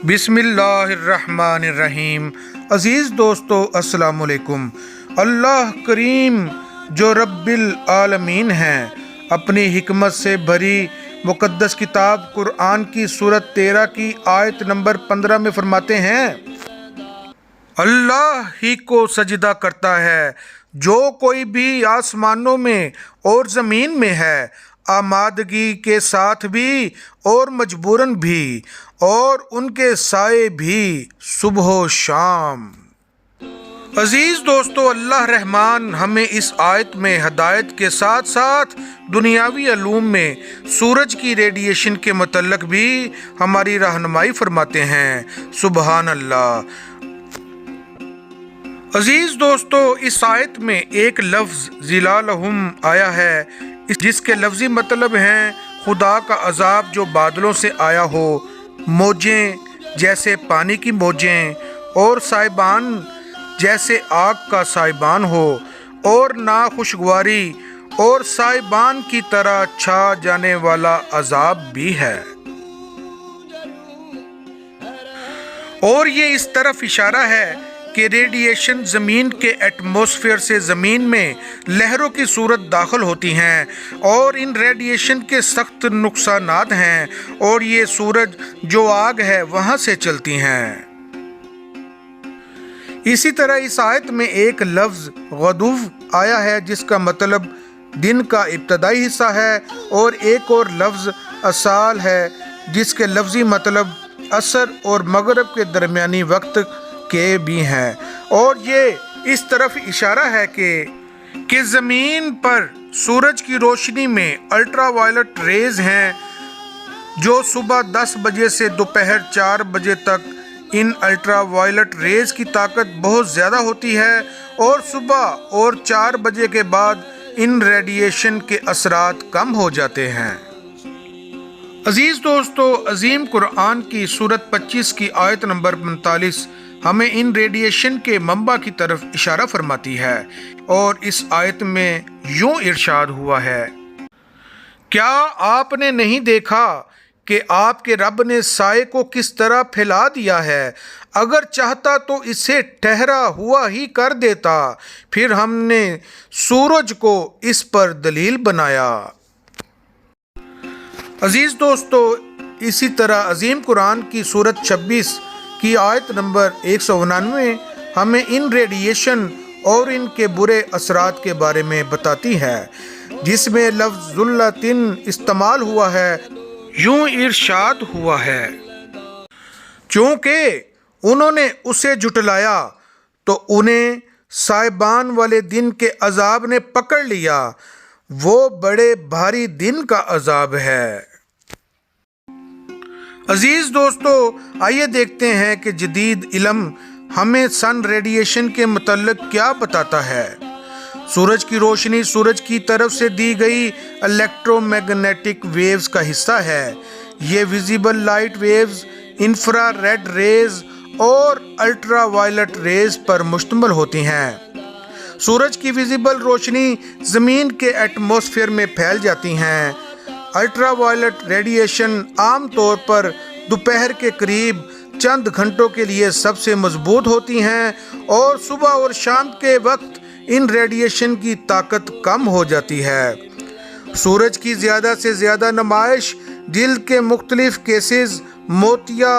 بسم اللہ الرحمن الرحیم۔ عزیز دوستو السلام علیکم۔ اللہ کریم جو رب العالمین ہیں اپنی حکمت سے بھری مقدس کتاب قرآن کی سورت 13 کی آیت نمبر 15 میں فرماتے ہیں، اللہ ہی کو سجدہ کرتا ہے جو کوئی بھی آسمانوں میں اور زمین میں ہے، آمادگی کے ساتھ بھی اور مجبوراً بھی، اور ان کے سائے بھی صبح و شام۔ عزیز دوستو، اللہ رحمان ہمیں اس آیت میں ہدایت کے ساتھ ساتھ دنیاوی علوم میں سورج کی ریڈیشن کے متعلق بھی ہماری رہنمائی فرماتے ہیں۔ سبحان اللہ۔ عزیز دوستو، اس آیت میں ایک لفظ ظلالہم آیا ہے، جس کے لفظی مطلب ہیں خدا کا عذاب جو بادلوں سے آیا ہو، موجیں جیسے پانی کی موجیں، اور سائبان جیسے آگ کا سائبان ہو، اور ناخوشگواری اور سائبان کی طرح چھا جانے والا عذاب بھی ہے۔ اور یہ اس طرف اشارہ ہے کہ ریڈیشن زمین کے ایٹماسفیئر سے زمین میں لہروں کی صورت داخل ہوتی ہیں، اور ان ریڈیشن کے سخت نقصانات ہیں، اور یہ سورج جو آگ ہے وہاں سے چلتی ہیں۔ اسی طرح اس آیت میں ایک لفظ غدو آیا ہے جس کا مطلب دن کا ابتدائی حصہ ہے، اور ایک اور لفظ اصال ہے جس کے لفظی مطلب عصر اور مغرب کے درمیانی وقت کے بھی ہیں، اور یہ اس طرف اشارہ ہے کہ زمین پر سورج کی روشنی میں الٹرا وائلٹ ریز ہیں جو صبح 10 بجے سے دوپہر 4 بجے تک ان الٹرا وائلٹ ریز کی طاقت بہت زیادہ ہوتی ہے، اور صبح اور 4 بجے کے بعد ان ریڈیشن کے اثرات کم ہو جاتے ہیں۔ عزیز دوستو، عظیم قرآن کی سورت 25 کی آیت نمبر 45 ہمیں ان ریڈیشن کے منبع کی طرف اشارہ فرماتی ہے، اور اس آیت میں یوں ارشاد ہوا ہے، کیا آپ نے نہیں دیکھا کہ آپ کے رب نے سائے کو کس طرح پھیلا دیا ہے؟ اگر چاہتا تو اسے ٹھہرا ہوا ہی کر دیتا، پھر ہم نے سورج کو اس پر دلیل بنایا۔ عزیز دوستو، اسی طرح عظیم قرآن کی سورت 26 کی آیت نمبر 199 ہمیں ان ریڈیشن اور ان کے برے اثرات کے بارے میں بتاتی ہے، جس میں لفظ ذلتن استعمال ہوا ہے۔ یوں ارشاد ہوا ہے، چونکہ انہوں نے اسے جھٹلایا تو انہیں سائبان والے دن کے عذاب نے پکڑ لیا، وہ بڑے بھاری دن کا عذاب ہے۔ عزیز دوستو، آئیے دیکھتے ہیں کہ جدید علم ہمیں سن ریڈیشن کے متعلق کیا بتاتا ہے۔ سورج کی روشنی سورج کی طرف سے دی گئی الیکٹرو میگنیٹک ویوز کا حصہ ہے۔ یہ visible light waves, infrared rays اور الٹرا وائلٹ ریز پر مشتمل ہوتی ہیں۔ سورج کی ویزیبل روشنی زمین کے ایٹماسفیئر میں پھیل جاتی ہیں۔ الٹرا وائلٹ ریڈیشن عام طور پر دوپہر کے قریب چند گھنٹوں کے لیے سب سے مضبوط ہوتی ہیں، اور صبح اور شام کے وقت ان ریڈیشن کی طاقت کم ہو جاتی ہے۔ سورج کی زیادہ سے زیادہ نمائش جلد کے مختلف کیسز، موتیا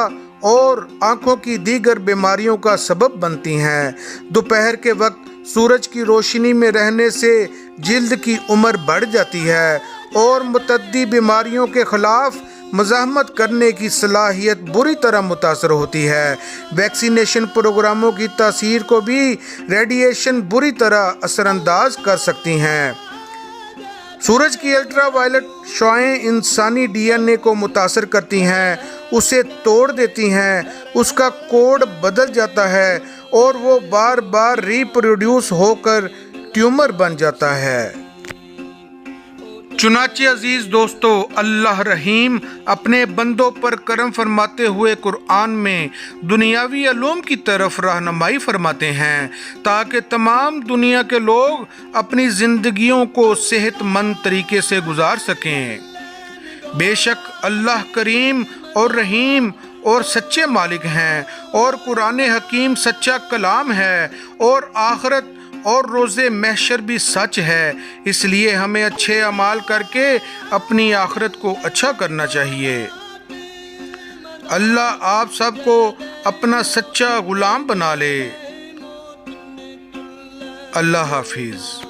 اور آنکھوں کی دیگر بیماریوں کا سبب بنتی ہیں۔ دوپہر کے وقت سورج کی روشنی میں رہنے سے جلد کی عمر بڑھ جاتی ہے، اور متعدی بیماریوں کے خلاف مزاحمت کرنے کی صلاحیت بری طرح متاثر ہوتی ہے۔ ویکسینیشن پروگراموں کی تاثیر کو بھی ریڈیشن بری طرح اثر انداز کر سکتی ہیں۔ سورج کی الٹرا وائلٹ شعاعیں انسانی ڈی این اے کو متاثر کرتی ہیں، اسے توڑ دیتی ہیں، اس کا کوڈ بدل جاتا ہے، اور وہ بار بار ری پروڈیوس ہو کر ٹیومر بن جاتا ہے۔ چنانچہ عزیز دوستو، اللہ رحیم اپنے بندوں پر کرم فرماتے ہوئے قرآن میں دنیاوی علوم کی طرف رہنمائی فرماتے ہیں، تاکہ تمام دنیا کے لوگ اپنی زندگیوں کو صحت مند طریقے سے گزار سکیں۔ بے شک اللہ کریم اور رحیم اور سچے مالک ہیں، اور قرآن حکیم سچا کلام ہے، اور آخرت اور روز محشر بھی سچ ہے۔ اس لیے ہمیں اچھے اعمال کر کے اپنی آخرت کو اچھا کرنا چاہیے۔ اللہ آپ سب کو اپنا سچا غلام بنا لے۔ اللہ حافظ۔